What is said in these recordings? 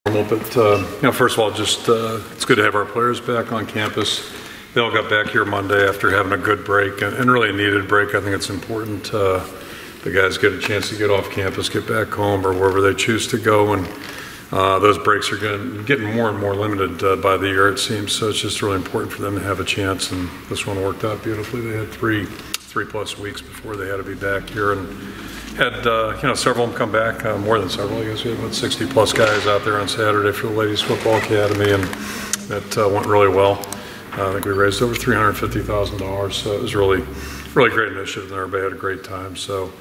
But first of all, just it's good to have our players back on campus. They all got back here Monday after having a good break and really a needed break. I think it's important the guys get a chance to get off campus, get back home or wherever they choose to go, and those breaks are getting more and more limited by the year, it seems. So it's just really important for them to have a chance, and this one worked out beautifully. They had three plus weeks before they had to be back here, and had several of them come back, more than several. I guess we had about 60 plus guys out there on Saturday for the Ladies Football Academy, and that went really well. I think we raised over $350,000, so it was really great initiative, and everybody had a great time. So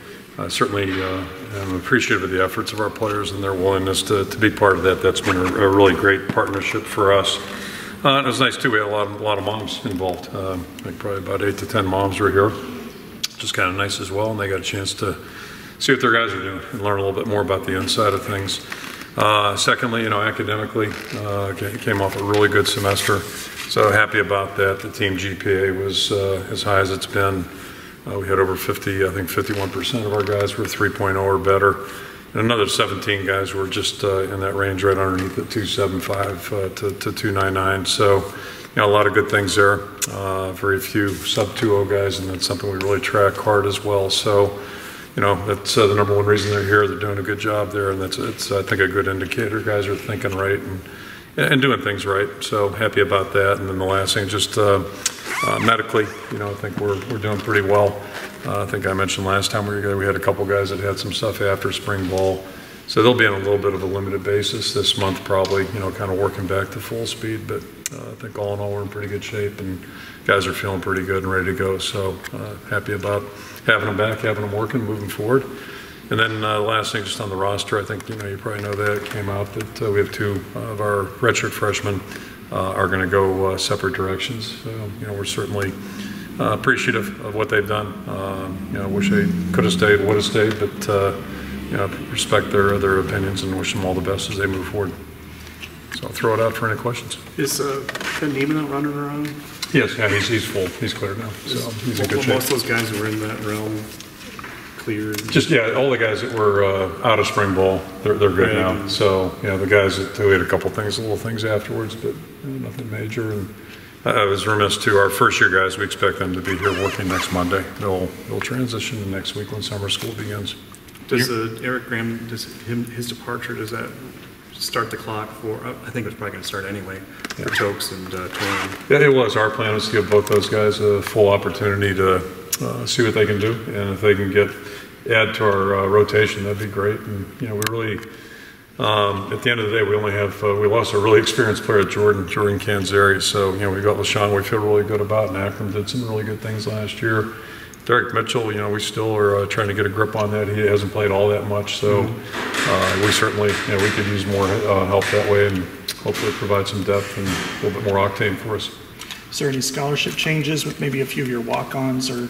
certainly I'm appreciative of the efforts of our players and their willingness to be part of that. That's been a really great partnership for us. It was nice too. We had a lot of moms involved. I think probably about 8 to 10 moms were here, which is kind of nice as well, and they got a chance to see what their guys are doing and learn a little bit more about the inside of things. Secondly, academically, came off a really good semester, so happy about that. The team GPA was as high as it's been. We had over 50, I think 51% of our guys were 3.0 or better, and another 17 guys were just in that range right underneath at 275 to 299. So, a lot of good things there. Very few sub 2.0 guys, and that's something we really track hard as well. So, that's the number one reason they're here. They're doing a good job there, and it's I think a good indicator. Guys are thinking right and doing things right. So happy about that. And then the last thing, just medically, I think we're doing pretty well. I think I mentioned last time we were together, we had a couple guys that had some stuff after spring ball, so they'll be on a little bit of a limited basis this month, probably. Kind of working back to full speed. But I think all in all, we're in pretty good shape, and guys are feeling pretty good and ready to go. So happy about having them back, having them working, moving forward. And then last thing, just on the roster, I think you probably know that it came out that we have 2 of our redshirt freshmen are going to go separate directions. So we're certainly appreciative of what they've done. Wish they could have stayed, would have stayed, but respect their opinions and wish them all the best as they move forward. So I'll throw it out for any questions. Is Ben Neiman running around? Yes, yeah, he's full. He's cleared now, so he's in good shape. Most of those guys who were in that realm cleared? Just, all the guys that were out of spring ball, they're good now. So, the guys that we had a couple things, little things afterwards, but nothing major. And I was remiss too, our first year guys, we expect them to be here working next Monday. They'll transition to next week when summer school begins. Does Eric Graham, his departure, does that start the clock for, I think it was probably going to start anyway, for Tokes and Torin? Yeah, it was. Our plan was to give both those guys a full opportunity to see what they can do, and if they can add to our rotation, that'd be great. And we really, at the end of the day, we only have we lost a really experienced player, Jordan Canzeri. So we got LaShawn we feel really good about, and Akram did some really good things last year. Derek Mitchell, we still are trying to get a grip on that. He hasn't played all that much, so we certainly, we could use more help that way, and hopefully provide some depth and a little bit more octane for us. Is there any scholarship changes with maybe a few of your walk-ons or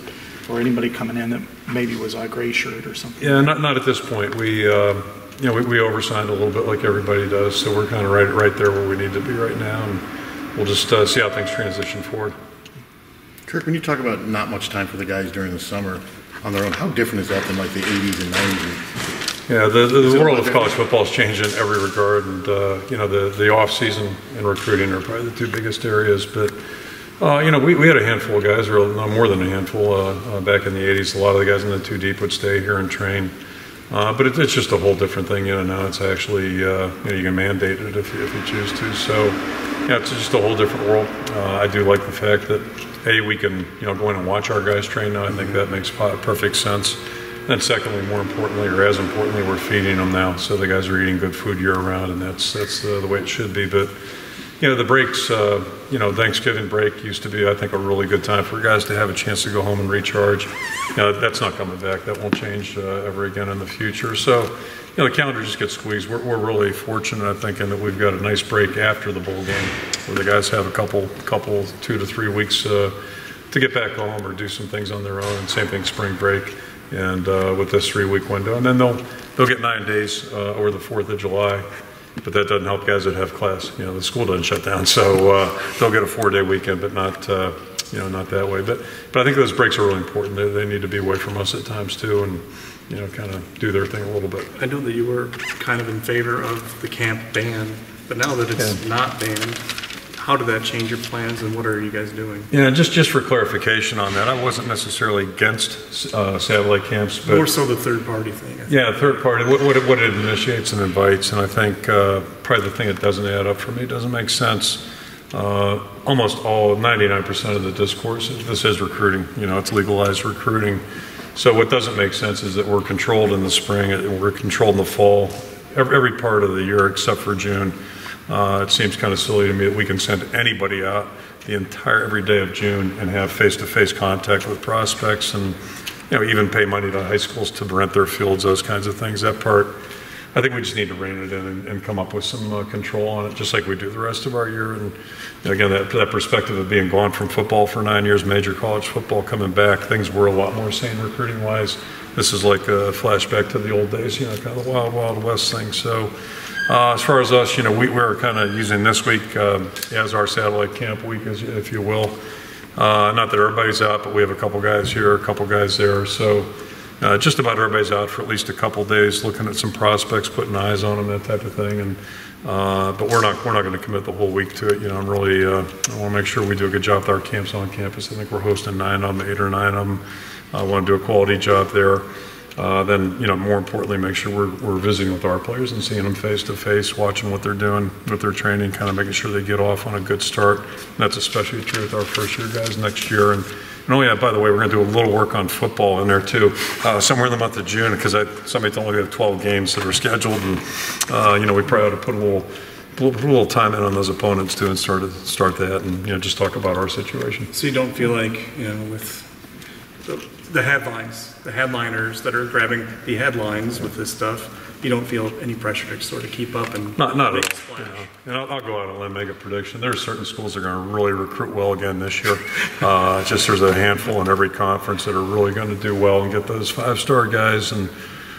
anybody coming in that maybe was a gray shirt or something? Yeah, not at this point. We oversigned a little bit like everybody does, so we're kind of right there where we need to be right now, and we'll just see how things transition forward. Kirk, when you talk about not much time for the guys during the summer on their own, how different is that than like the 80s and 90s? Yeah, the world of college football has changed in every regard, and the off season and recruiting are probably the 2 biggest areas. But we had a handful of guys, or no more than a handful, back in the 80s. A lot of the guys in the 2 deep would stay here and train, but it's just a whole different thing. Now it's actually you can mandate it if you choose to. So it's just a whole different world. I do like the fact that we can go in and watch our guys train now. I think that makes perfect sense. And secondly, more importantly, or as importantly, we're feeding them now, so the guys are eating good food year round, and that's the way it should be. But the breaks, Thanksgiving break used to be, I think, a really good time for guys to have a chance to go home and recharge. That's not coming back. That won't change ever again in the future. So the calendar just gets squeezed. We're really fortunate, I think, in that we've got a nice break after the bowl game, where the guys have a couple 2 to 3 weeks to get back home or do some things on their own. And same thing, spring break, and with this 3-week window, and then they'll get 9 days over the 4th of July. But that doesn't help guys that have class. The school doesn't shut down, so they'll get a 4-day weekend, but not not that way. But I think those breaks are really important. They need to be away from us at times too, and kind of do their thing a little bit. I know that you were kind of in favor of the camp ban, but now that it's not banned, how did that change your plans, and what are you guys doing? Yeah, just for clarification on that, I wasn't necessarily against satellite camps, but More so the third-party thing, I think. yeah, third party, what it initiates and invites, and I think probably the thing that doesn't add up for me, doesn't make sense. Almost all, 99% of the discourse, this is recruiting. It's legalized recruiting. So what doesn't make sense is that we're controlled in the spring, and we're controlled in the fall, every part of the year except for June. It seems kind of silly to me that we can send anybody out every day of June and have face-to-face contact with prospects, and even pay money to high schools to rent their fields, those kinds of things. That part, I think we just need to rein it in and come up with some control on it, just like we do the rest of our year. And again, that perspective of being gone from football for 9 years, major college football coming back, things were a lot more sane recruiting-wise. This is like a flashback to the old days, kind of the wild, wild west thing. So as far as us, we're kind of using this week as our satellite camp week, if you will. Not that everybody's out, but we have a couple guys here, a couple guys there. So just about everybody's out for at least a couple days, looking at some prospects, putting eyes on them, that type of thing. And but we're not going to commit the whole week to it. I'm really I want to make sure we do a good job with our camps on campus. I think we're hosting 9 of them, 8 or 9 of them. I want to do a quality job there. Then, more importantly, make sure we're visiting with our players and seeing them face to face, watching what they're doing with their training, kind of making sure they get off on a good start. And that's especially true with our first year guys next year. And oh yeah, by the way, we're going to do a little work on football in there too, somewhere in the month of June, because somebody told me we have 12 games that are scheduled, and we probably ought to put a little time in on those opponents too, and start that, and just talk about our situation. So you don't feel like, with the headliners that are grabbing the headlines with this stuff, you don't feel any pressure to sort of keep up and not make at a all. splash? And I'll go out on a limb and make a prediction. There are certain schools that are going to really recruit well again this year. Just there's a handful in every conference that are really going to do well and get those 5-star guys, and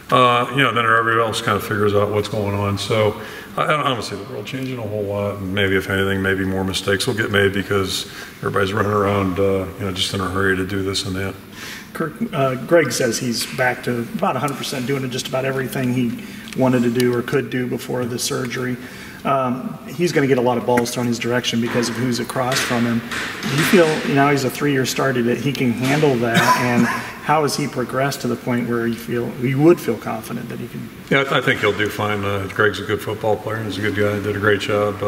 then everybody else kind of figures out what's going on. So I don't see the world changing a whole lot, and maybe if anything, maybe more mistakes will get made because everybody's running around, just in a hurry to do this and that. Kirk, Greg says he's back to about 100% doing just about everything he wanted to do or could do before the surgery. He's going to get a lot of balls thrown his direction because of who's across from him. Do you feel, he's a 3-year starter, that he can handle that? And how has he progressed to the point where you would feel confident that he can? Yeah, I think he'll do fine. Greg's a good football player, and he's a good guy. Did a great job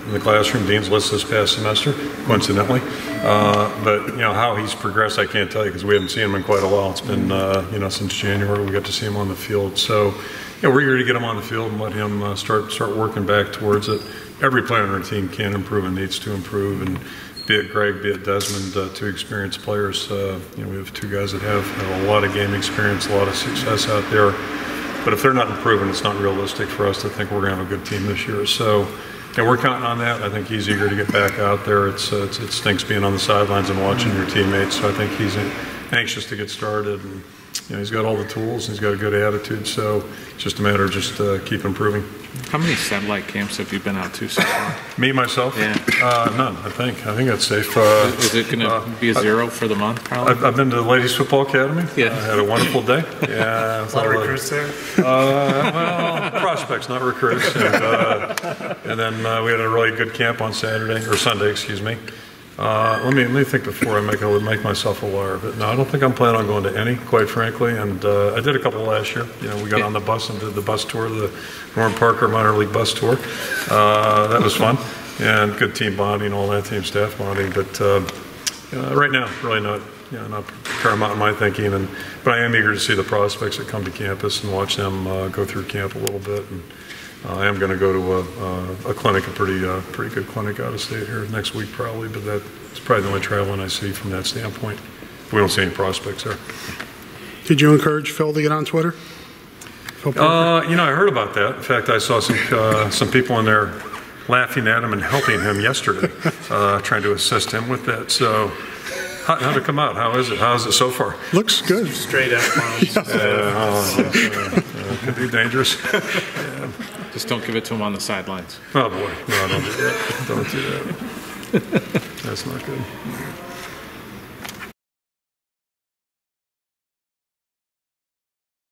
in the classroom. Dean's list this past semester, coincidentally. But how he's progressed, I can't tell you because we haven't seen him in quite a while. It's been since January we got to see him on the field. So we're eager to get him on the field and let him start working back towards it. Every player on our team can improve and needs to improve, and be it Greg, be it Desmond, 2 experienced players. We have 2 guys that have a lot of game experience, a lot of success out there. But if they're not improving, it's not realistic for us to think we're going to have a good team this year. So we're counting on that. I think he's eager to get back out there. It stinks being on the sidelines and watching your teammates. So I think he's anxious to get started. And he's got all the tools. And he's got a good attitude. So it's just a matter of just keep improving. How many satellite camps have you been out to so far? Me, myself? Yeah. None, I think that's safe. Is it going to be a 0 for the month, probably? I've been to the Ladies Football Academy. Yeah. I had a wonderful day. Yeah. A lot of recruits there? Well, prospects, not recruits. And then we had a really good camp on Saturday, or Sunday, excuse me. Let me think before I make myself aware of it. No, I don't think I'm planning on going to any, quite frankly. And I did a couple last year. We got on the bus and did the bus tour, the Norm Parker minor league bus tour. That was fun, and good team bonding, all that, team staff bonding. But right now, really not paramount in my thinking. But I am eager to see the prospects that come to campus and watch them go through camp a little bit. And I am going to go to a clinic, a pretty good clinic out of state here next week probably, but that's probably the only traveling I see from that standpoint. We don't see any prospects there. Did you encourage Phil to get on Twitter? I heard about that. In fact, I saw some people in there laughing at him and helping him yesterday, trying to assist him with that. So how'd it come out? How is it? How is it so far? Looks good. Straight F-bombs. Could be dangerous. Just don't give it to him on the sidelines. Oh boy, no, don't do that. Don't do that. That's not good.